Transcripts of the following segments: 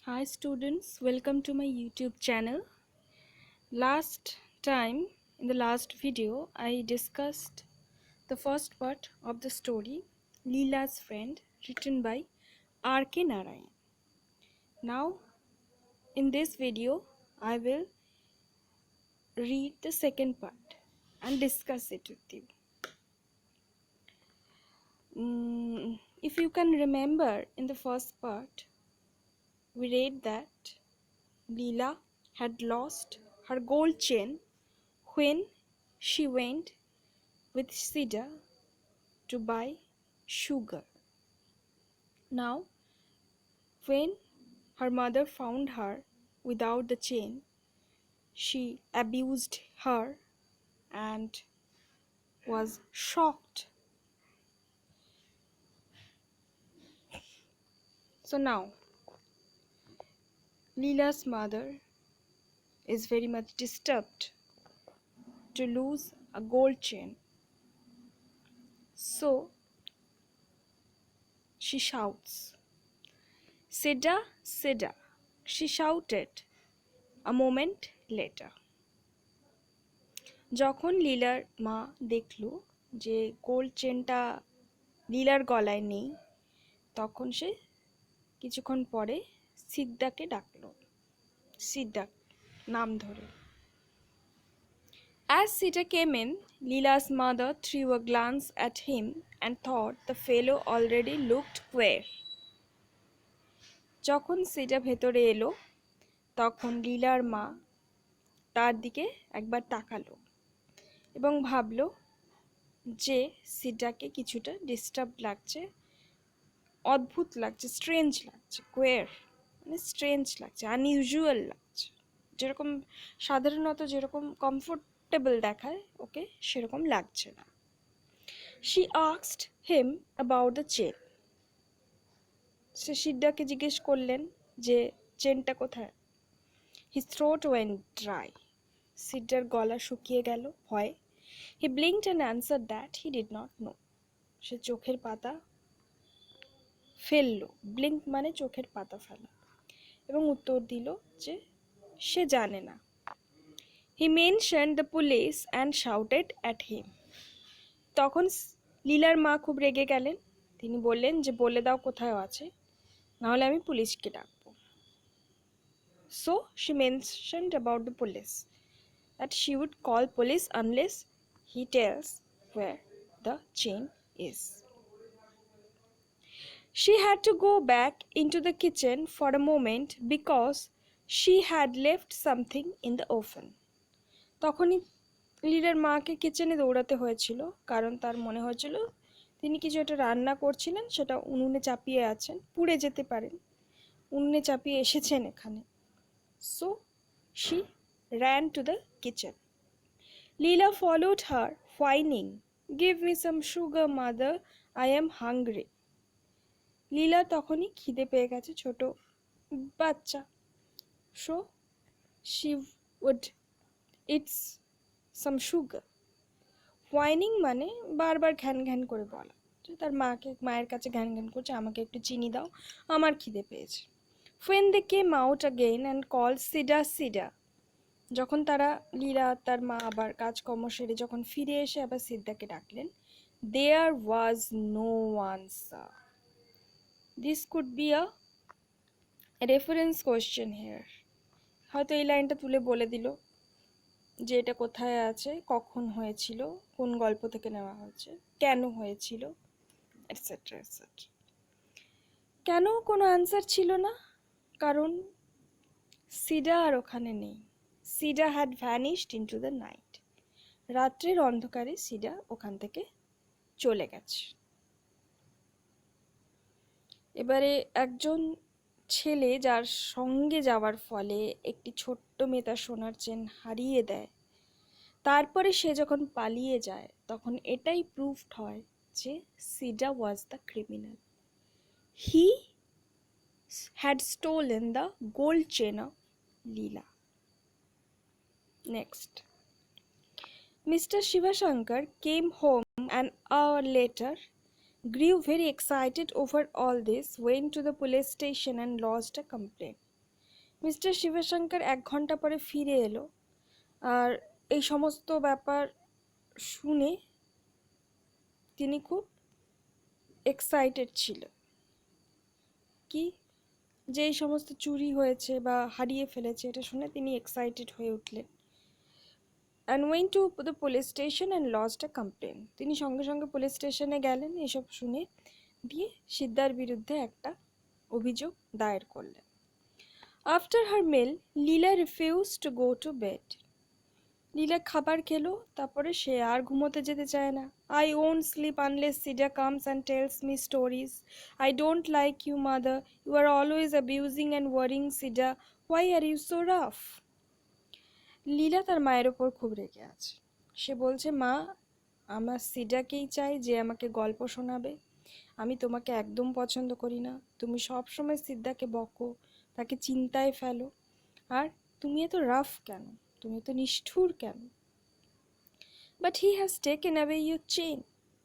Hi students, welcome to my YouTube channel. Last time, in the last video, I discussed the first part of the story, Leela's Friend, written by R.K. Narayan. Now, in this video, I will read the second part and discuss it with you. If you can remember, in the first part, we read that Leela had lost her gold chain when she went with Sida to buy sugar. Now, when her mother found her without the chain, she abused her and was shocked. So now, Leela's mother is very much disturbed to lose a gold chain. So she shouts, Sida, Sida, she shouted a moment later. যখন লীলার মা দেখল যে gold চেনটা লীলার গলায় নেই, তখন সে কিছুক্ষণ পরে সিদ্ধাকে ডাকলো, সিদ্ধা নাম ধরে। As Sita came in, Leela's mother threw a glance at him and thought the fellow already looked queer. যখন সিটা ভেতরে এলো, তখন লীলার মা তার দিকে একবার তাকালো এবং ভাবলো যে সিটাকে কিছুটা ডিস্টার্ব লাগছে, অদ্ভুত লাগছে, স্ট্রেঞ্জ লাগছে, কোয়ার মানে স্ট্রেঞ্জ লাগছে, আনইউজুয়াল লাগছে, যেরকম সাধারণত যেরকম কমফোর্টেবল দেখায় ওকে সেরকম লাগছে না। She asked him about the chain, সে সিদ্ধাকে জিজ্ঞেস করলেন যে চেনটা কোথায়। হিজ থ্রোট ওয়েন্ট ড্রাই, সিদ্ধার গলা শুকিয়ে গেল ভয়ে। He blinked and answer that he did not know, সে চোখের পাতা ফেললো, ব্লিঙ্ক মানে চোখের পাতা ফেলা, এবং উত্তর দিল যে সে জানে না। He mentioned the police and shouted at him, তখন লীলার মা খুব রেগে গেলেন, তিনি বললেন যে বলে দাও কোথায় আছে, নাহলে আমি পুলিশকে ডাকবো। So she mentioned about the police, that she would call police unless he tells where the chain is. She had to go back into the kitchen for a moment because she had left something in the oven. তখনই লীলার মাকে কিচেনে দৌড়াতে হয়েছিল, কারণ তার মনে হয়েছিল তিনি কিছু একটা রান্না করছিলেন, সেটা উনুনে চাপিয়ে আছেন, পুড়ে যেতে পারেন, উনুনে চাপিয়ে এসেছেন এখানে। So she ran to the kitchen. Leela followed her, whining, "Give me some sugar, mother, I am hungry." লীলা তখনই খিদে পেয়ে গেছে, ছোট বাচ্চা। So she would eats some sugar. Whining মানে বারবার ঘ্যান ঘ্যান করে বলা, তার মায়ের কাছে ঘ্যান ঘ্যান করছে, আমাকে একটু চিনি দাও, আমার খিদে পেয়েছে। When they came out again and called Sida, Sida, যখন তারা লীলা তার মা আবার কাজকর্ম সেরে যখন ফিরে এসে আবার সিদ্ধাকে ডাকলেন, there was no answer. This could be a reference question here. হয়তো এই লাইনটা তুলে বলে দিল যে এটা কোথায় আছে, কখন হয়েছিল, কোন গল্প থেকে নেওয়া হয়েছে, কেন হয়েছিল, এটসেট্রা এটসেট্রা। কেন কোনো আনসার ছিল না? কারণ সিডা আর ওখানে নেই। Sidda had vanished into the night, রাত্রের অন্ধকারে সিডা ওখান থেকে চলে গেছে। এবারে একজন ছেলে যার সঙ্গে যাওয়ার ফলে একটি ছোট্ট মেয়ে তার সোনার চেন হারিয়ে দেয়, তারপরে সে যখন পালিয়ে যায়, তখন এটাই প্রুফড হয় যে Sidda was the criminal. He had stolen the gold chain of Leela. Next, Mr. Shivashankar came home an hour later, grew very excited over all this, went to the police station and lodged a complaint. Mister Sivashankar 1 ঘন্টা পরে ফিরে এলো, আর এই সমস্ত ব্যাপার শুনে তিনি খুব এক্সাইটেড ছিল। কি যে এই সমস্ত চুরি হয়েছে বা হারিয়ে ফেলেছে এটা শুনে তিনি এক্সাইটেড হয়ে উঠলেন। and went to the police station and lodged a complaint. তিনি সঙ্গে সঙ্গে পুলিশ স্টেশনে গেলেন এসব শুনে, দিয়ে সিদ্ধার বিরুদ্ধে একটা অভিযোগ দায়ের করলেন। After her meal, Leela refused to go to bed. লীলা খাবার খেলো, তারপরে সে আর ঘুমোতে যেতে চায় না। I won't sleep unless Sida comes and tells me stories. I don't like you, mother. You are always abusing and worrying Sida. Why are you so rough? লীলা তার মায়ের ওপর খুব রেগে আছে। সে বলছে, মা, আমার সিডাকেই চাই যে আমাকে গল্প শোনাবে। আমি তোমাকে একদম পছন্দ করি না। তুমি সব সময় সিদ্ধাকে বকো, তাকে চিন্তায় ফেলো। আর তুমি এত রাফ কেন? তুমি এত নিষ্ঠুর কেন? But he has taken away your chain.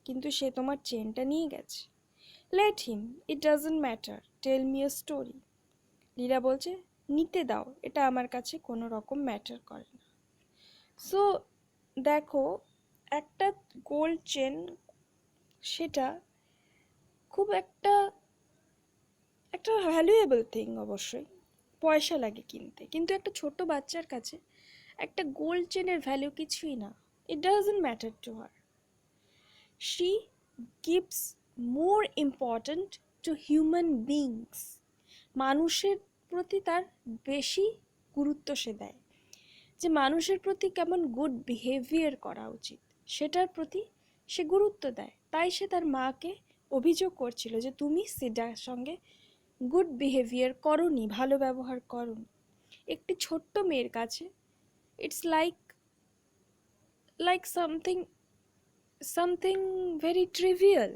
কিন্তু সে তোমার চেনটা নিয়ে গেছে। Let him, it doesn't matter, tell me a story. Leela বলছে, নিতে দাও, এটা আমার কাছে কোনো রকম ম্যাটার করে না। সো দেখো, একটা গোল্ড চেন সেটা খুব একটা ভ্যালুয়েবল থিং, অবশ্যই পয়সা লাগে কিনতে, কিন্তু একটা ছোট বাচ্চার কাছে একটা গোল্ড চেনের ভ্যালু কিছুই না। ইট doesn't matter to her. She gives more important to human beings. মানুষের প্রতি তার বেশি গুরুত্ব সে দেয়, যে মানুষের প্রতি কেমন গুড বিহেভিয়ার করা উচিত সেটার প্রতি সে গুরুত্ব দেয়। তাই সে তার মাকে অভিযোগ করছিল যে তুমি সিডার সঙ্গে গুড বিহেভিয়ার করোনি, ভালো ব্যবহার করোনি। একটি ছোট্ট মেয়ের কাছে it's like something very trivial.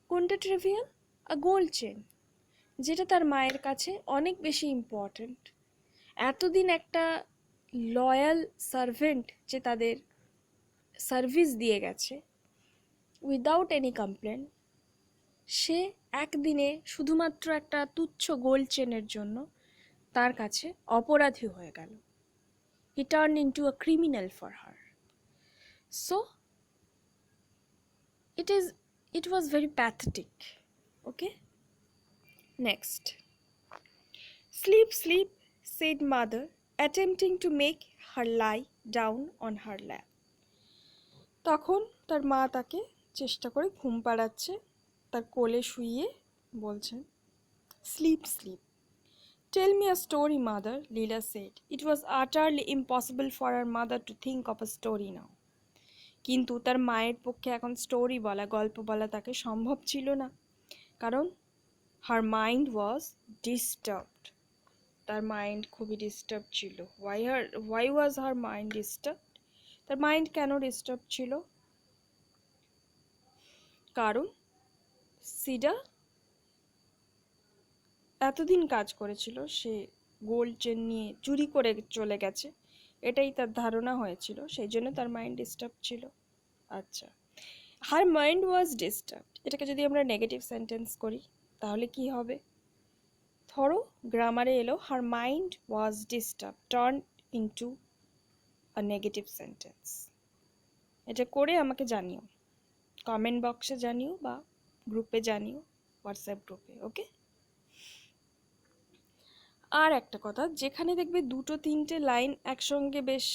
কোনটা ট্রিভিয়াল? আ গোল্ড চেন, যেটা তার মায়ের কাছে অনেক বেশি ইম্পর্ট্যান্ট। এতদিন একটা লয়াল সার্ভেন্ট যে তাদের সার্ভিস দিয়ে গেছে উইদাউট এনি কমপ্লেন, সে একদিনে শুধুমাত্র একটা তুচ্ছ গোল্ড চেনের জন্য তার কাছে অপরাধী হয়ে গেল। He turn into a criminal for her. So it was very pathetic. Okay, next. Sleep, sleep, said mother, attempting to make her lie down on her lap. তখন তার মা তাকে চেষ্টা করে ঘুম পাড়াচ্ছে, তার কোলে শুইয়ে বলছেন, sleep sleep. Tell me a story mother, Leela said. It was utterly impossible for her mother to think of a story now. কিন্তু তার মায়ের পক্ষে এখন স্টোরি বলা, গল্প বলা তাকে সম্ভব ছিল না, কারণ হার মাইন্ড ওয়াজ ডিস্টার্বড। তার মাইন্ড খুবই ডিস্টার্ব ছিল। Why was her mind disturb? তার মাইন্ড কেন ডিস্টার্ব ছিল? কারণ সিডা এতদিন কাজ করেছিল, সে গোল্ড চেন নিয়ে চুরি করে চলে গেছে, এটাই তার ধারণা হয়েছিল, সেই জন্য তার মাইন্ড ডিস্টার্ব ছিল। আচ্ছা, হার মাইন্ড ওয়াজ ডিস্টার্ব, এটাকে যদি আমরা নেগেটিভ সেন্টেন্স করি তাহলে কি হবে? ধরো গ্রামারে এলো her mind was disturb turn into a negative sentence. এটা করে আমাকে জানিও, কমেন্ট বক্সে জানিও বা গ্রুপে জানিও, হোয়াটসঅ্যাপ গ্রুপে। ওকে, আর একটা কথা, যেখানে দেখবে 2-3টে লাইন একসঙ্গে বেশ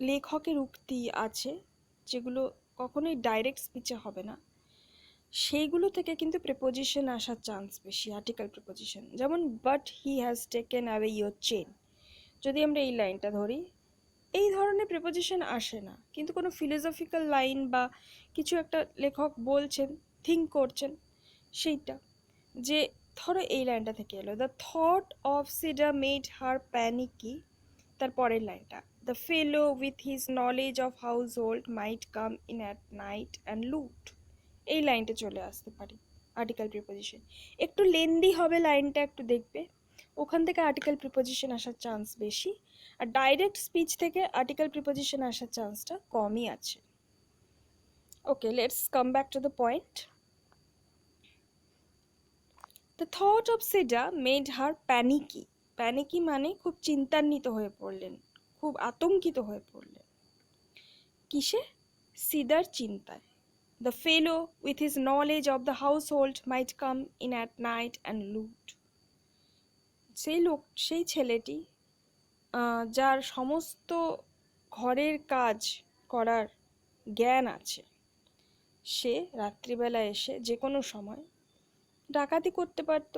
লেখকের উক্তি আছে, যেগুলো কখনোই ডাইরেক্ট স্পিচে হবে না, সেইগুলো থেকে কিন্তু প্রিপোজিশন আসার চান্স বেশি, আর্টিকেল প্রিপোজিশন। যেমন but he has taken away your chain, যদি আমরা এই লাইনটা ধরি, এই ধরনের প্রিপোজিশন আসে না, কিন্তু কোনো ফিলোসফিক্যাল লাইন বা কিছু একটা লেখক বলছেন, থিঙ্ক করছেন, সেইটা যে ধরো এই লাইনটা থেকে এলো, the thought of Sidda made her panicky. তার পরের লাইনটা, the fellow with his knowledge of household might come in at night and loot. এই লাইনটা চলে আসতে পারি আর্টিকেল প্রিপোজিশন। একটু লেন্দি হবে লাইনটা, একটু দেখবে, ওখান থেকে আর্টিকেল প্রিপোজিশন আসার চান্স বেশি, আর ডাইরেক্ট স্পিচ থেকে আর্টিকেল প্রিপোজিশন আসার চান্সটা কমই আছে। Okay, let's come back to the point. The thought of Sida made her panicky. Panicky মানে খুব চিন্তান্বিত হয়ে পড়লেন, খুব আতঙ্কিত হয়ে পড়লেন। কিসে? সিদার চিন্তায়। The fellow with his knowledge of the household might come in at night and loot. সেই ছেলেটি যার সমস্ত ঘরের কাজ করার জ্ঞান আছে, সে রাত্রিবেলা এসে যে কোনো সময় ডাকাতি করতে পারত।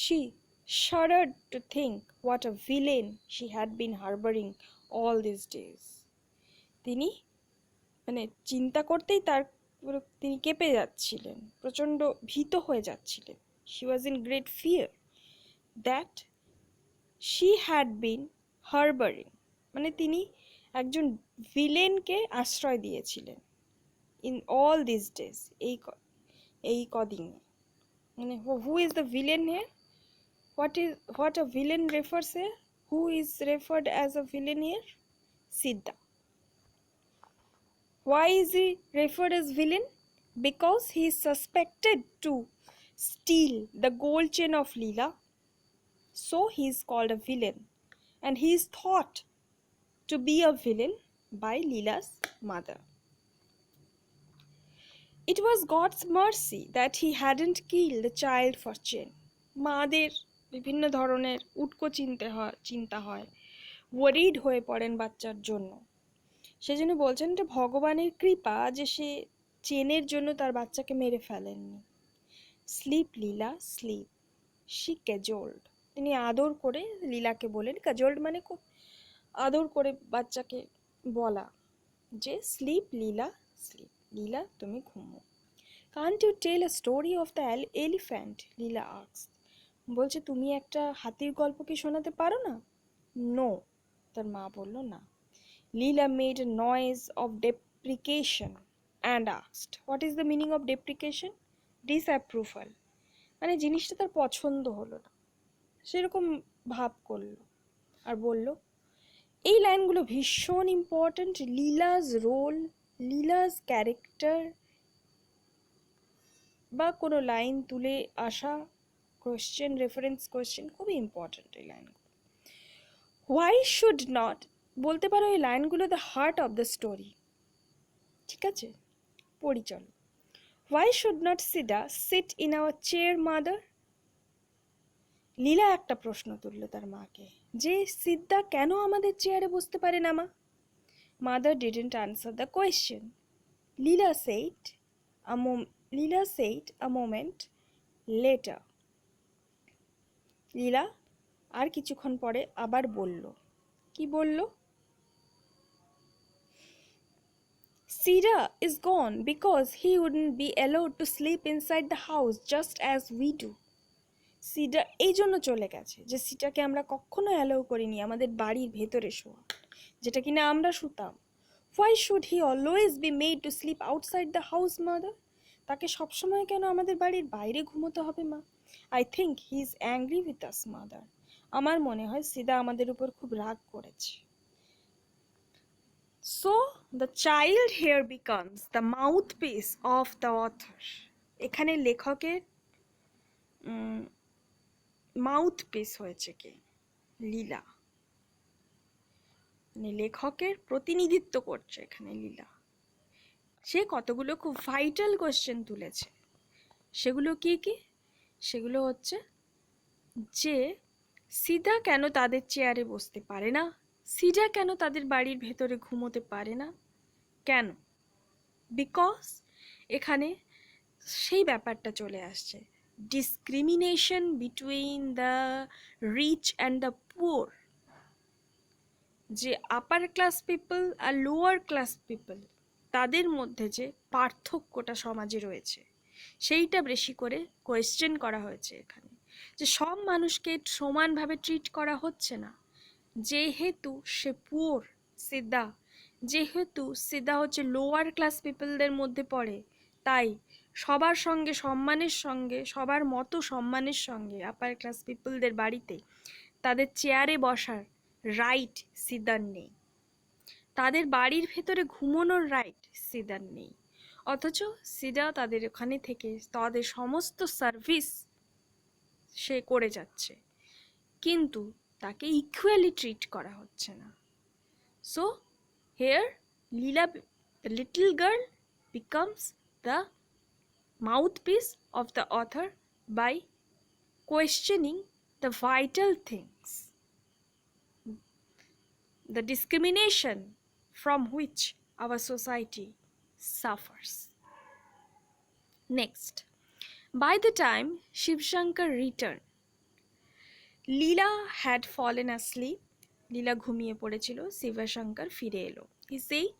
She shuddered to think what a villain she had been harboring all these days. তিনি চিন্তা করতেই তিনি কেঁপে যাচ্ছিলেন, প্রচণ্ড ভীত হয়ে যাচ্ছিলেন। She was in great fear that she had been harboring, তিনি একজন ভিলেনকে আশ্রয় দিয়েছিলেন in all these days, এই কদিনে। who is the villain here? What a villain refers here? Who is referred as a villain here? Siddha. Why is he referred as villain? Because he is suspected to steal the gold chain of Leela, so he is called a villain, and he is thought to be a villain by Leela's mother. It was God's mercy that he hadn't killed the child for chain. মাদের বিভিন্ন ধরনের উটকো চিন্তা হয়, worried হয়ে পড়েন বাচ্চার জন্য। সেজন্য বলছেন এটা ভগবানের কৃপা যে সে চেনের জন্য তার বাচ্চাকে মেরে ফেলেননি। Sleep Leela, sleep. She cajoled, তিনি আদর করে লীলাকে বলেন। ক্যাজল্ড মানে খুব আদর করে বাচ্চাকে বলা যে স্লিপ লীলা, স্লিপ। লীলা তুমি ঘুমো। Can't you tell a story of the elephant? Leela asked. বলছে তুমি একটা হাতির গল্প কি শোনাতে পারো না? No, তার মা বলল না। Leela made a noise of deprecation and asked, what is the meaning of deprecation? Disapproval, জিনিসটা তার পছন্দ হলো না, সেরকম ভাব করলো আর বলল। এই লাইনগুলো ভীষণ important. Leela's role, Leela's character বা কোনো লাইন তুলে আসা, কোয়েশ্চেন, রেফারেন্স কোয়েশ্চেন খুবই ইম্পর্ট্যান্ট এই লাইনগুলো। হোয়াই শুড নট, বলতে পারো এই লাইনগুলো the heart of the story. ঠিক আছে, পড়ি চলো। Why should not Sidda sit in our chair mother? Leela একটা প্রশ্ন তুলল তার মাকে, যে সিদ্ধা কেন আমাদের চেয়ারে বসতে পারে না মা? Mother didn't answer the question. Leela said a moment later. লীলা আর কিছুক্ষণ পরে আবার বলল। কি বলল? Sida is gone because he wouldn't be allowed to sleep inside the house just as we do. সিডা এই জন্য চলে গেছে যে সিটাকে আমরা কখনো অ্যালাউ করিনি আমাদের বাড়ির ভেতরে শোয়া, যেটা কিনা আমরা শুতাম। Why should he always be made to sleep outside the house, mother? তাকে সবসময় কেন আমাদের বাড়ির বাইরে ঘুমোতে হবে মা? I think he is angry with us, mother. আমার মনে হয় সিদা আমাদের উপর খুব রাগ করেছে। So the child here becomes the mouthpiece of the author. এখানে লেখকের মাউথপিস হয়েছে কে? লীলা, লেখকের প্রতিনিধিত্ব করছে এখানে লীলা। সে কতগুলো খুব ভাইটাল কোয়েশ্চেন তুলেছে। সেগুলো কি কি? সেগুলো হচ্ছে যে সিদা কেন তাদের চেয়ারে বসতে পারে না, সিডা কেন তাদের বাড়ির ভেতরে ঘুমোতে পারে না, কেন? বিকজ এখানে সেই ব্যাপারটা চলে আসছে, discrimination between the rich and the poor. যে আপার ক্লাস পিপল আর লোয়ার ক্লাস পিপল, তাদের মধ্যে যে পার্থক্যটা সমাজে রয়েছে সেইটা বেশি করে কোয়েশ্চেন করা হয়েছে এখানে। যে সব মানুষকে সমানভাবে ট্রিট করা হচ্ছে না, যেহেতু সে পুয়ার সিদ্ধা, যেহেতু সিদ্ধা হচ্ছে লোয়ার ক্লাস পিপলদের মধ্যে পড়ে, তাই সবার সঙ্গে সম্মানের সঙ্গে, সবার মতো সম্মানের সঙ্গে আপার ক্লাস পিপলদের বাড়িতে তাদের চেয়ারে বসার রাইট সিদ্ধার নেই, তাদের বাড়ির ভেতরে ঘুমানোর রাইট সিদ্ধার নেই। অথচ সিদা তাদের ওখানে থেকে তাদের সমস্ত সার্ভিস সে করে যাচ্ছে। কিন্তু তাকে ইকুয়ালি ট্রিট করা হচ্ছে না। So here Leela, the little girl becomes the mouthpiece of the author by questioning the vital things, the discrimination from which our society suffers. Next, by the time Shiv Shankar returned, Leela had fallen asleep. লীলা ঘুমিয়ে পড়েছিল। শিবশঙ্কর ফিরে এলো। He said,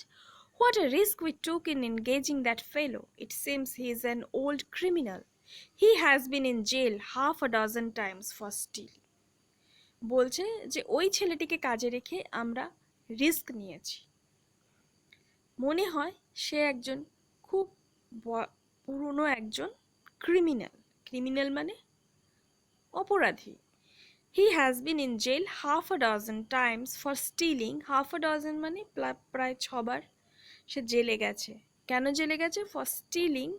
"What a risk we took in engaging that fellow. It seems he is an old criminal. He has been in jail half a dozen times for stealing." বলছে যে ওই ছেলেটিকে কাজে রেখে আমরা রিস্ক নিয়েছি। মনে হয় সে একজন খুব পুরনো একজন ক্রিমিনাল। ক্রিমিনাল মানে অপরাধী। He has been in jail half a dozen times for stealing. half a dozen মানে প্রায় 6 বার সে জেলে গেছে। কেন জেলে গেছে? for stealing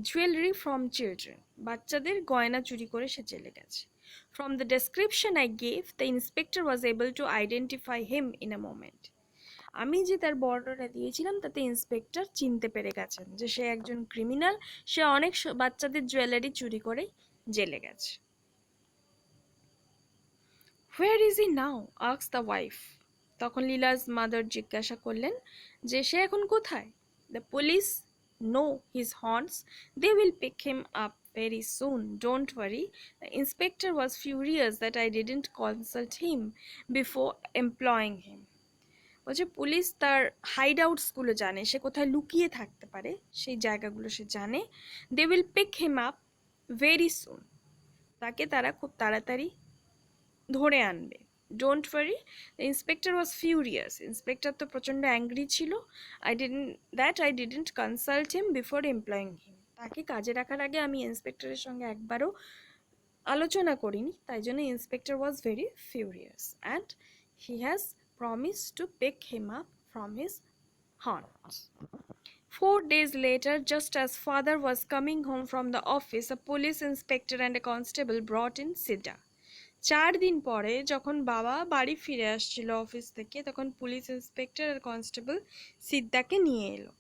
jewelry from children. বাচ্চাদের গয়না চুরি করে সে জেলে গেছে। From the description I gave, the inspector was able to identify him in a moment. আমি যে তার বর্ণনা দিয়েছিলাম তাতে ইন্সপেক্টর চিনতে পেরে গেছেন যে সে একজন ক্রিমিনাল, সে অনেক বাচ্চাদের জুয়েলারি চুরি করে জেলে গেছে। Where is he now? asked the wife. তখন লীলা's mother জিজ্ঞাসা করলেন যে সে এখন কোথায়? The police know his haunts. They will pick him up very soon. Don't worry. The inspector was furious that I didn't consult him before employing him. বলছে police তার hide আউটসগুলো জানে, সে কোথায় লুকিয়ে থাকতে পারে সেই জায়গাগুলো সে জানে। They will pick him up very soon, তাকে তারা খুব তাড়াতাড়ি ধরে আনবে। Don't worry, the inspector was furious, inspector তো প্রচণ্ড অ্যাংরি ছিল। I didn't consult him before employing him, তাকে কাজে রাখার আগে আমি ইন্সপেক্টরের সঙ্গে একবারও আলোচনা করিনি, তাই জন্য inspector was very furious and he has promised to pick him up from his haunts. 4 days later, just as father was coming home from the office, a police inspector and a constable brought in Siddha. 4 দিন পরে যখন বাবা বাড়ি ফিরে আসছিল office থেকে, তখন police inspector আর constable সিদ্ধাকে নিয়ে এলো।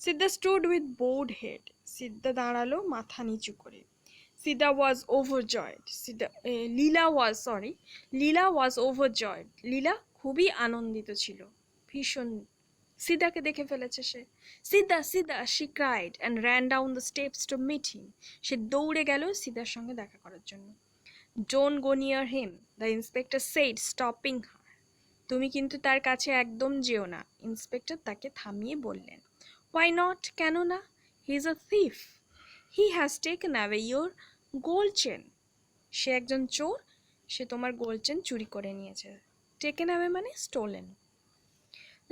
সিদ্ধা স্টুড উইথ বোর্ড হেড, সিদ্ধা দাঁড়ালো মাথা নিচু করে। Siddha was overjoyed. Leela was overjoyed. Leela খুবই আনন্দিত ছিল, ভীষণ। সিদ্ধাকে দেখে ফেলেছে সে। সিদ্ধা সিদ্ধা, she cried and ran down the steps to meet him. সে দৌড়ে গেল সিদ্ধার সঙ্গে দেখা করার জন্য। Don't go near him, the inspector said, stopping her. তুমি কিন্তু তার কাছে একদম যেও না, ইন্সপেক্টর তাকে থামিয়ে বললেন। Why not? কেন না? He is a thief. He has taken away your gold chain. সে একজন চোর, সে তোমার গোল্ড চেন চুরি করে নিয়েছে। টেকেন অ্যাওয়ে মানে stolen.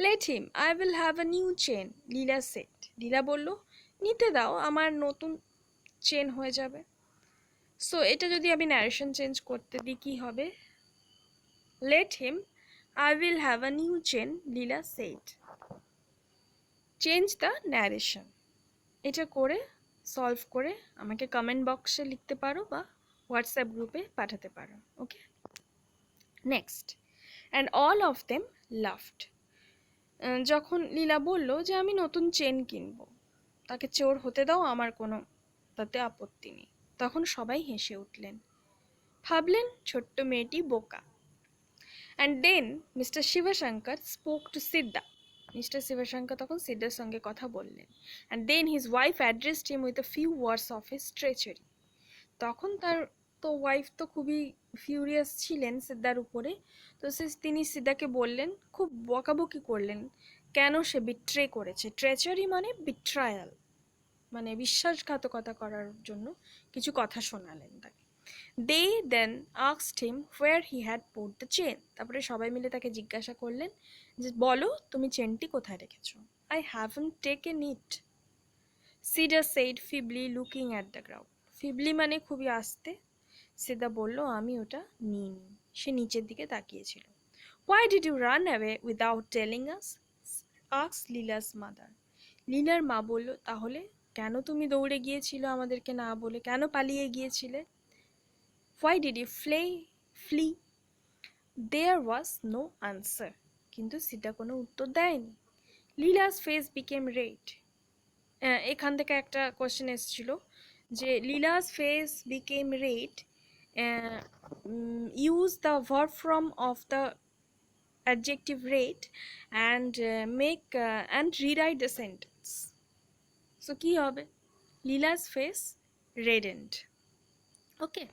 Let him, I will have a new chain, Leela said. লীলা বলল, নিতে দাও, আমার নতুন চেন হয়ে যাবে। সো এটা যদি আমি ন্যারেশন চেঞ্জ করতে দিই কি হবে? Let him, I will have a new chain, Leela said. Change the narration. এটা করে সলভ করে আমাকে কমেন্ট বক্সে লিখতে পারো বা হোয়াটসঅ্যাপ গ্রুপে পাঠাতে পারো। Okay, next, and all of them laughed. যখন লীলা বলল যে আমি নতুন চেন কিনবো, তাকে চোর হতে দাও, আমার কোনো তাতে আপত্তি নেই, তখন সবাই হেসে উঠলেন, ভাবলেন ছোট্ট মেয়েটি বোকা। And then mister Shivashankar spoke to Sidda. Mister Shivashankar তখন সিদ্ধার সঙ্গে কথা বললেন। And then his wife addressed him with a few words of his treachery. তখন তার তো ওয়াইফ তো খুবই ফিউরিয়াস ছিলেন সিদ্ধার উপরে, তো তিনি সিদ্ধাকে বললেন, খুব বকাবকি করলেন কেন সে বিট্রে করেছে। ট্রেচারি মানে বিট্রায়াল, মানে বিশ্বাসঘাতকতা করার জন্য কিছু কথা শোনালেন তাকে। They then asked him where he had put the chain. তারপরে সবাই মিলে তাকে জিজ্ঞাসা করলেন যে বলো তুমি চেনটি কোথায় রেখেছো। I haven't taken it, Siddha said feebly, looking at the ground. ফিবলি মানে খুবই আস্তে। সিদ্ধা বলল আমি ওটা নিইনি, সে নিচের দিকে তাকিয়েছিল। Why did you run away without telling us? asked Leela's mother. লীলার মা বলল, তাহলে কেন তুমি দৌড়ে গিয়েছিলে আমাদেরকে না বলে, কেন পালিয়ে গিয়েছিলে? Why did you flee? There was no answer. কিন্তু সিডা কোনো উত্তর দেয়নি। লীলা's face became red. এখান থেকে একটা কোশ্চেন এসেছিল যে লীলা's face became red. Use the verb form of the adjective red and and rewrite the sentence. So কি হবে? Leela's face reddened. Okay.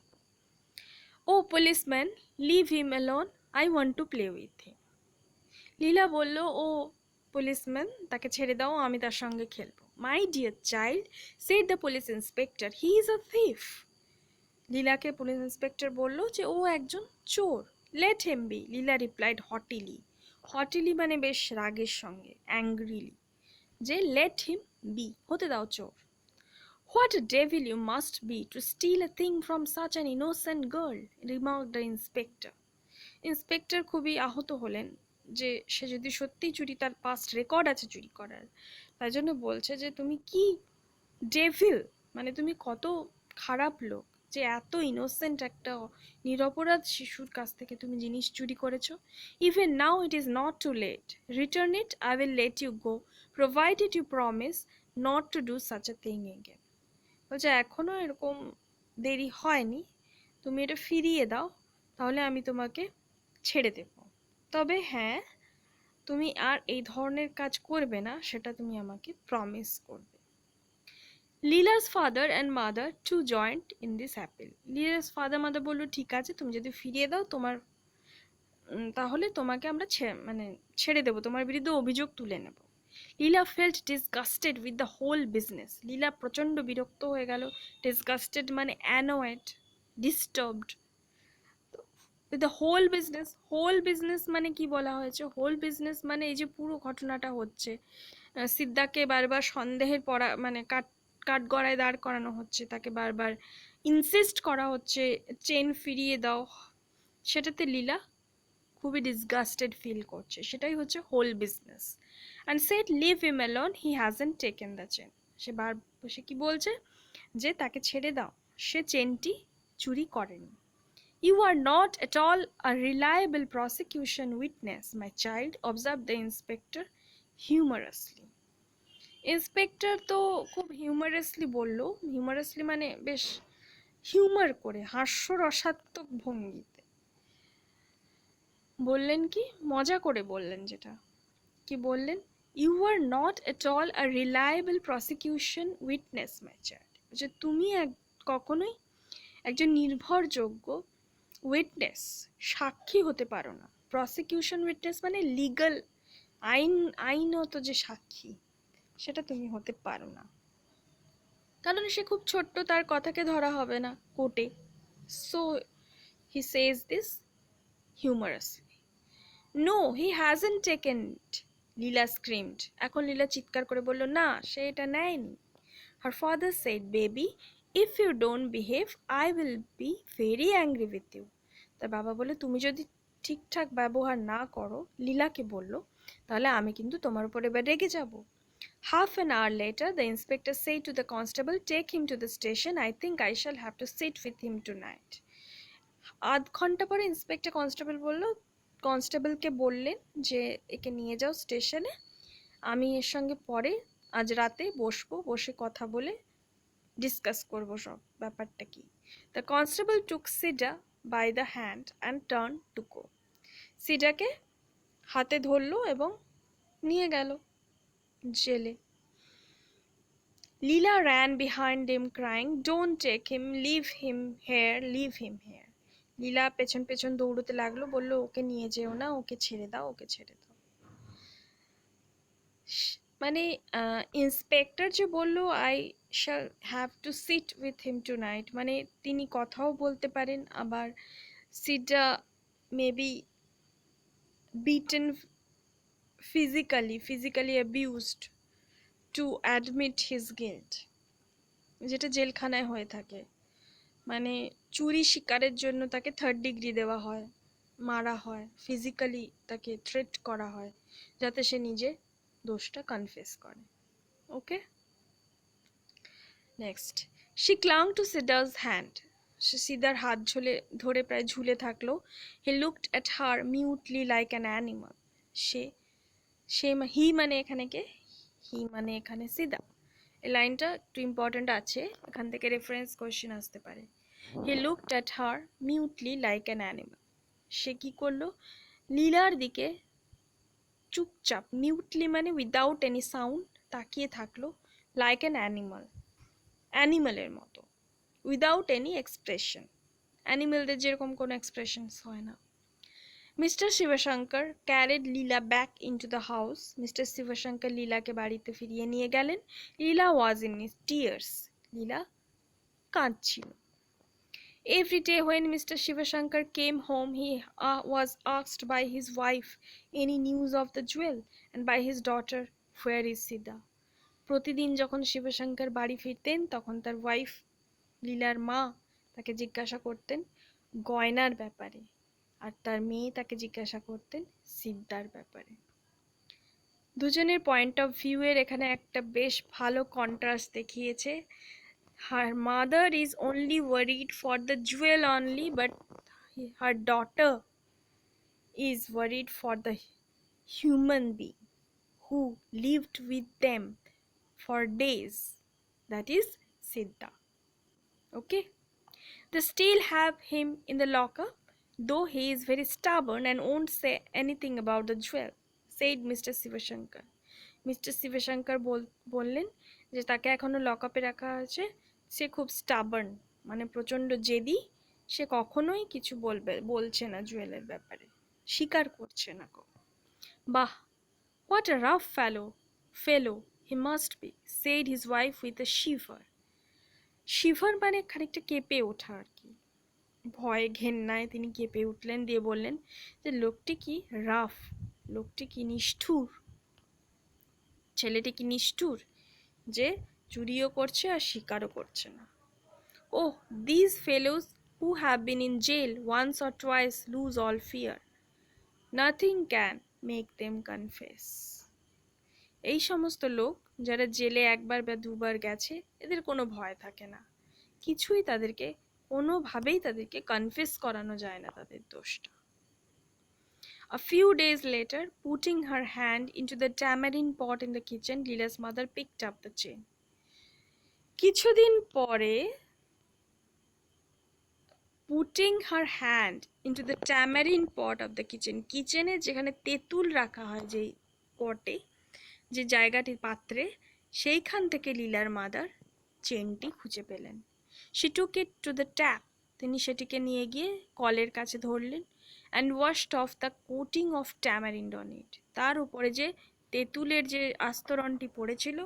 Oh policeman, leave him alone. I want to play with him. লীলা বলল, ও policeman, তাকে ছেড়ে দাও, আমি তার সঙ্গে খেলবো। My dear child, said the police inspector, he is a thief. লীলাকে পুলিশ ইন্সপেক্টর বলল যে ও একজন চোর। Let him be, Leela replied haughtily. Haughtily মানে বেশ রাগের সঙ্গে, angrily, যে let him be, হতে দাও চোর। What a devil you must be to steal a thing from such an innocent girl, remarked the inspector. Inspector খুবই আহত হলেন যে সে যদি সত্যিই চুরি, তার পাস্ট রেকর্ড আছে চুরি করার, তাই জন্য বলছে যে তুমি কি ডেভিল, মানে তুমি কত খারাপ লোক যে এত ইনোসেন্ট একটা নিরপরাধ শিশুর কাছ থেকে তুমি জিনিস চুরি করেছো। Even now it is not too late, return it, I will let you go provided you promise not to do such a thing again. বলছে এখনো এরকম দেরি হয়নি, তুমি এটা ফিরিয়ে দাও, তাহলে আমি তোমাকে ছেড়ে দেব, তবে হ্যাঁ তুমি আর এই ধরনের কাজ করবে না, সেটা তুমি আমাকে প্রমিস করবে। লীলা's father and mother too joined in this appeal. লীলা's father mother বলল ঠিক আছে, তুমি যদি ফিরিয়ে দাও তোমার তাহলে তোমাকে আমরা ছেড়ে দেব, তোমার বিরুদ্ধে অভিযোগ তুলে নেব। লীলা felt disgusted with the whole business. লীলা প্রচন্ড বিরক্ত হয়ে গেল। disgusted মানে annoyed, disturbed with the whole business. whole business মানে কি বলা হয়েছে? whole business মানে এই যে পুরো ঘটনাটা হচ্ছে, সিদ্ধাকে বারবার সন্দেহের পড়া কাঠগড়ায় দাঁড় করানো হচ্ছে, তাকে বারবার ইনসিস্ট করা হচ্ছে চেন ফিরিয়ে দাও, সেটাতে লীলা খুবই ডিসগাস্টেড ফিল করছে, সেটাই হচ্ছে whole business. And said leave him alone, he hasn't taken the chain. সে কি বলছে যে তাকে ছেড়ে দাও, সে চেনটি চুরি করেনি। You are not at all a reliable prosecution witness, my child, observed the inspector humorously. Inspector তো খুব হিউমারাসলি বলল, হিউমারাসলি মানে বেশ হিউমার করে, হাস্যরসাত্মক ভঙ্গিতে বললেন, কি মজা করে বললেন, যেটা কি বললেন, you are not at all a reliable prosecution witness my child, যে তুমি কখনোই একজন নির্ভরযোগ্য উইটনেস, সাক্ষী হতে পারো না। প্রসিকিউশন উইটনেস মানে লিগাল, আইনত যে সাক্ষী, সেটা তুমি হতে পারো না, কারণ সে খুব ছোট্ট, তার কথাকে ধরা হবে না কোর্টে। So he says this humorously. No he hasn't taken it, Leela screamed. এখন লীলা চিৎকার করে বলল, না সে এটা নেয়নি। Her father said, baby if you don't behave I will be very angry with you. তার বাবা বলে, তুমি যদি ঠিকঠাক ব্যবহার না করো, লীলাকে বলল, তাহলে আমি কিন্তু তোমার উপর এবার রেগে যাব। Half an hour later, the inspector said to the constable, take him to the station. I think I shall have to sit with him tonight. আধ ঘন্টা পরে ইন্সপেক্টর কনস্টেবলকে বললেন যে একে নিয়ে যাও স্টেশনে, আমি এর সঙ্গে পরে আজ রাতে বসবো, বসে কথা বলে ডিসকাস করবো সব ব্যাপারটা কি। The constable took Sida by the hand and turned to go. সিডাকে হাতে ধরলো এবং নিয়ে গেল জেলে। Leela ran behind him crying, don't take him, leave him here, leave him here. লীলা পেছন পেছন দৌড়তে লাগলো, বলল ওকে নিয়ে যেও না, ওকে ছেড়ে দাও, ওকে ছেড়ে দাও। মানে ইন্সপেক্টর যে বলল I shall have to sit with him tonight, মানে তিনি কথাও বলতে পারেন, আবার Sidda maybe beaten physically abused to admit his guilt, যেটা জেলখানায় হয়ে থাকে, মানে চুরি শিকারের জন্য তাকে 3rd ডিগ্রি দেওয়া হয়, মারা হয়, ফিজিক্যালি তাকে থ্রেট করা হয় যাতে সে নিজে দোষটা কনফেস করে। Okay, next, she clung to Siddha's hand. সে সিদার হাত ধরে প্রায় ঝুলে থাকলো। He looked at her mutely like an animal. সে সে হি মানে এখানে কে? হি মানে এখানে সিদা। এই লাইনটা একটু ইম্পর্ট্যান্ট আছে, এখান থেকে রেফারেন্স কোয়েশ্চেন আসতে পারে। He looked at her mutely like an animal. সে কি করলো? লীলার দিকে চুপচাপ, মিউটলি মানে উইদাউট এনি সাউন্ড, তাকিয়ে থাকলো। লাইক অ্যান অ্যানিমাল, অ্যানিমালের মতো। উইদাউট এনি এক্সপ্রেশন, অ্যানিমেলদের যেরকম কোনো এক্সপ্রেশনস হয় না। Mister Shivashankar carried Leela back into the house. Mister Shivashankar লীলাকে বাড়িতে ফিরিয়ে নিয়ে গেলেন। লীলা ওয়াজ ইন টিয়ার্স। লীলা কাঁদছিল। Every day when Mr. Shivashankar came home, he was asked by his wife any news of the jewel, and by his daughter, where is Sida? প্রতিদিন যখন শিবশঙ্কর বাড়ি ফিরতেন তখন তার ওয়াইফ লীলার মা তাকে জিজ্ঞাসা করতেন গয়নার ব্যাপারে, আর তার মেয়ে তাকে জিজ্ঞাসা করতেন সিদ্ধার ব্যাপারে। দুজনের পয়েন্ট অফ ভিউ এর এখানে একটা বেশ ভালো কন্ট্রাস্ট দেখিয়েছে। Her mother is only worried for the jewel only, but her daughter is worried for the human being who lived with them for days, that is Siddha. Okay, they still have him in the lockup, though he is very stubborn and won't say anything about the jewel, said Mr. Sivashankar. Mister Sivashankar বললেন যে তাকে এখনো লকআপে রাখা আছে, সে খুব stubborn মানে প্রচণ্ড জেদি, সে কখনোই কিছু বলছে না জুয়েলের ব্যাপারে, স্বীকার করছে না। বাহ, what a rough fellow he must be, said his wife with a shiver. Shiver মানে খানিকটা কেঁপে ওঠা আর কি, ভয়ে ঘেন্নায় তিনি কেঁপে উঠলেন, দিয়ে বললেন যে লোকটি কি রাফ, লোকটি কি নিষ্ঠুর, ছেলেটি কি নিষ্ঠুর যে চুরিও করছে আর স্বীকারও করছে না। Oh, these fellows who have been in jail once or twice lose all fear. Nothing can make them confess. এই সমস্ত লোক যারা জেলে একবার বা দুবার গেছে, এদের কোনো ভয় থাকে না, কিছুই তাদেরকে কোনোভাবেই তাদেরকে কনফেস করানো যায় না তাদের দোষটা। A few days later, putting her hand into the tamarind pot in the kitchen, Leela's mother picked up the chain. কিছুদিন পরে, putting her hand into the tamarind pot of the kitchen, কিচেনে যেখানে তেঁতুল রাখা হয়, যেই পটে, যে জায়গাটি পাত্রে, সেইখান থেকে লীলার মাদার চেনটি খুঁজে পেলেন। She took it to the tap, তিনি সেটিকে নিয়ে গিয়ে কলের কাছে ধরলেন। And washed off the coating of tamarind on it, তার উপরে যে তেঁতুলের যে আস্তরণটি পড়েছিল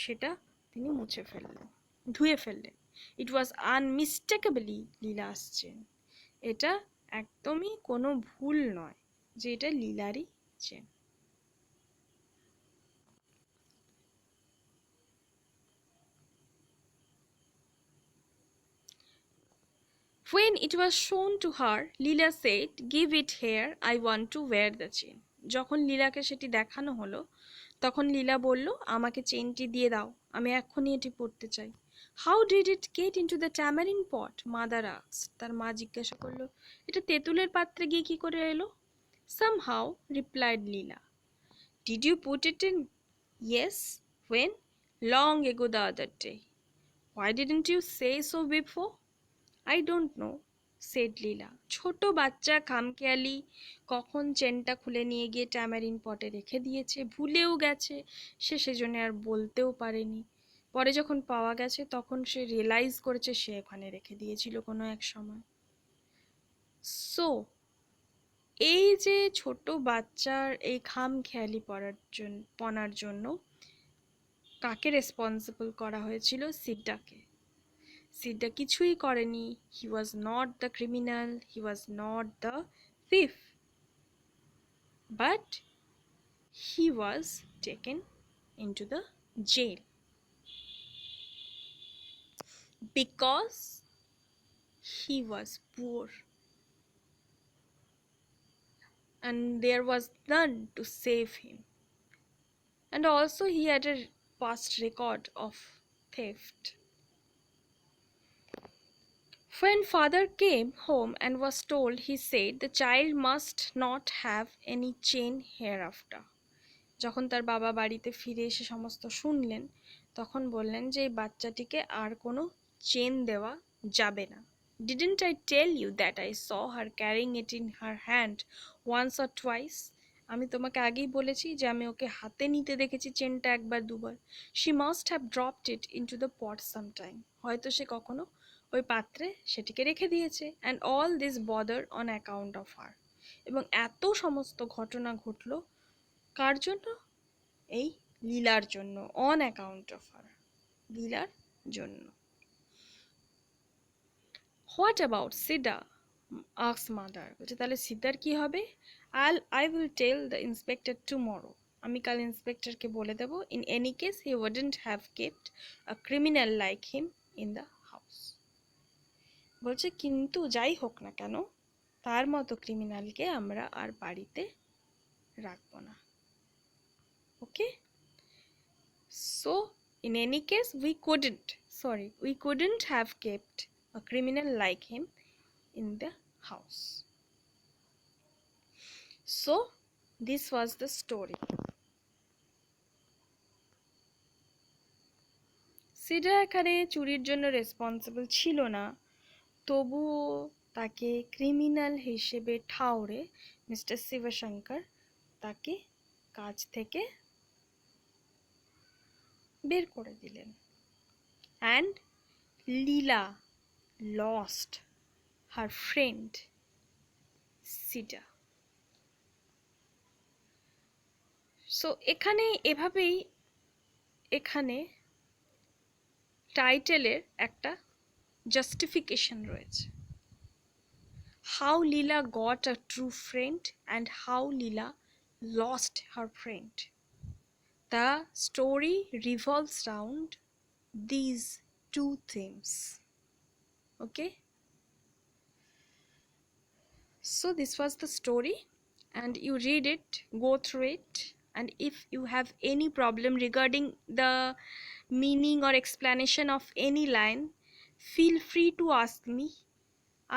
সেটা তিনি মুছে ফেললেন, ধুয়ে ফেললেন। It was unmistakably লীলা's চেন, এটা একদমই কোনো ভুল নয় যে এটা লীলারই chain. When it was shown to her, Leela said, "Give it here, I want to wear the chain." যখন লীলাকে সেটি দেখানো হলো, তখন লীলা বলল, আমাকে চেনটি দিয়ে দাও, আমি এক্ষুনি এটি পরতে চাই। How did it get into the tamarind pot? Mother asked. তার মা জিজ্ঞাসা করলো, এটা তেঁতুলের পাত্রে গিয়ে কি করে এলো? Somehow, replied Leela. Did you put it in? Yes. When? Long ago the other day. Why didn't you say so before? I don't know, said Leela. ছোট বাচ্চা খামখেয়ালি কখন চেনটা খুলে নিয়ে গিয়ে ট্যামারিন পটে রেখে দিয়েছে, ভুলেও গেছে, সে সেজন্য আর বলতেও পারেনি। পরে যখন পাওয়া গেছে তখন সে রিয়েলাইজ করেছে সে ওখানে রেখে দিয়েছিল কোনো এক সময়। সো এই যে ছোট বাচ্চার এই খামখেয়ালি পনার জন্য কাকে রেসপন্সিবল করা হয়েছিল? সিডাকে। সিডা কিছুই করেনি। He was not the criminal, he was not the thief, but he was taken into the jail because he was poor and there was none to save him, and also he had a past record of theft. When father came home and was told, he said the child must not have any chain hereafter. যখন তার বাবা বাড়িতে ফিরে এসে সমস্ত শুনলেন, তখন বললেন যে এই বাচ্চাটিকে আর কোনো চেন দেওয়া যাবে না। Didn't I tell you that I saw her carrying it in her hand once or twice? আমি তোমাকে আগেই বলেছি যে আমি ওকে হাতে নিতে দেখেছি চেনটা একবার দুবার। She must have dropped it into the pot sometime. হয়তো সে কখনো ওই পাত্রে সেটিকে রেখে দিয়েছে। And all this bother on account of her. এবং এত সমস্ত ঘটনা ঘটলো কার জন্য? এই লীলার জন্য। অন অ্যাকাউন্ট অফ হার, লীলার জন্য। What about Sidda? Ask mother. বলছে তাহলে সিদ্ধার কি হবে? I will tell the inspector tomorrow. আমি কাল ইন্সপেক্টরকে বলে দেবো। In any case he wouldn't have kept a criminal like him in the house. বলছে কিন্তু যাই হোক না কেন, তার মতো ক্রিমিনালকে আমরা আর বাড়িতে রাখবো না। ওকে? So, in any case, we couldn't have kept a criminal like him in the house. So, this was the story. সিডা এখানে চুরির জন্য রেসপন্সিবল ছিল না, তবুও তাকে ক্রিমিনাল হিসেবে ঠাউরে মিস্টার শিবশঙ্কর তাকে কাজ থেকে বের করে দিলেন। And Leela lost her friend Sidda. So এখানে এভাবেই এখানে টাইটেলের একটা জাস্টিফিকেশন রয়েছে। How Leela got a true friend and how Leela lost her friend. The story revolves around these two themes. Okay? So this was the story, and you read it, go through it, and if you have any problem regarding the meaning or explanation of any line, feel free to ask me.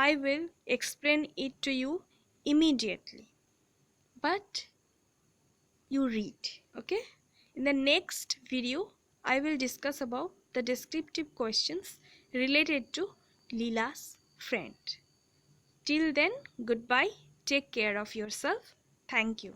I will explain it to you immediately. But you read, okay? In the next video, I will discuss about the descriptive questions related to Leela's friend. Till then, goodbye. Take care of yourself. Thank you.